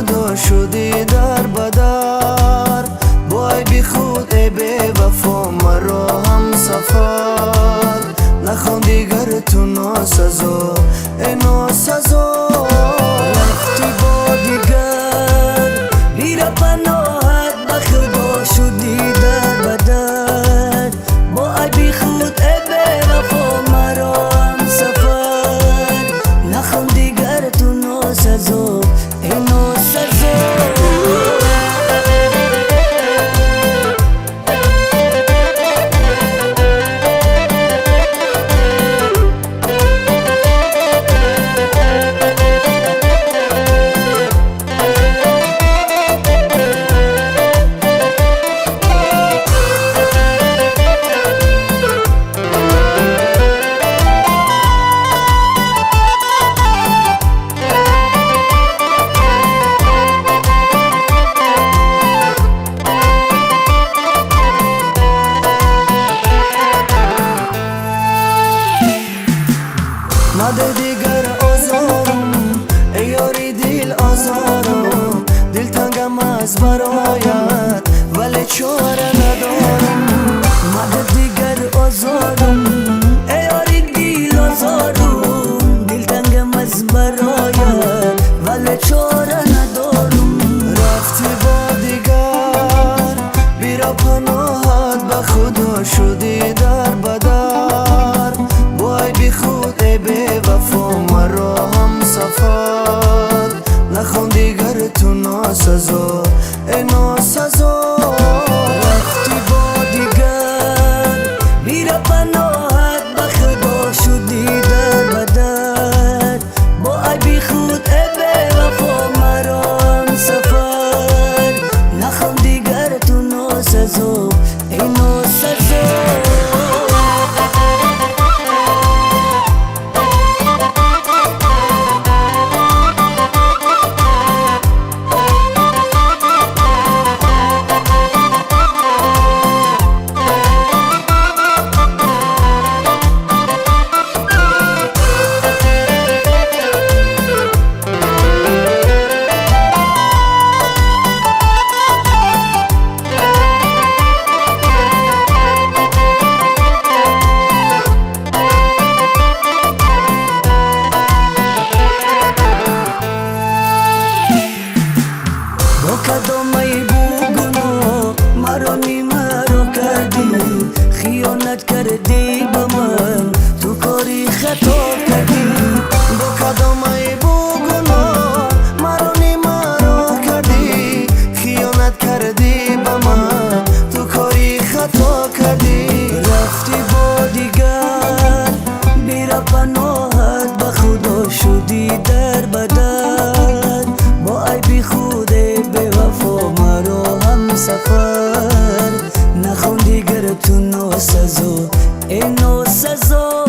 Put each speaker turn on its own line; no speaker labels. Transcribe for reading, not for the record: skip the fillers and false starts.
خدا شدی در بدر، وای بی خود ای بی وفا مرا هم سفر. نخوان دیگر تو ناسزا ای ناسزا، رفتی با دیگر میره پناهت به خدا شدی در بدر، با ای بی خود ای بی وفا مرا هم سفر. نخوان دیگر تو ناسزا ای ناسزا. مده دیگر آزارم ای یاری دل آزارم، دل تنگم از برایت ولی چاره ندارم. مده دیگر آزارم ای یاری دل آزارم، دل تنگم از برایت ولی چاره ندارم. رفتی با دیگر بیرا پناهت به خدا شدی در بدر، وای بی خود ای بی وفا مرا هم سفر. نخوان دیگر تو ناسزا ای ناسزا، رفتی با دیگر میره پناهت به خدا شدی در بدر، با ای بی خود ای بی وفا مرا هم سفر. نخوان دیگر تو ناسزا ای ناسزا. کدامای بوگنو مرا نیمرو کردی، خیانت کردی با من تو کاری خطا کردی. با کدامای بوگنو مرا نیمرو کردی، خیانت کردی با من تو کاری خطا کردی. رفتی با دیگر میره پناهت به خدا شدی در بدر، با ای بی خود مرا هم سفر. نخوان دیگر تو ناسزا ای ناسزا.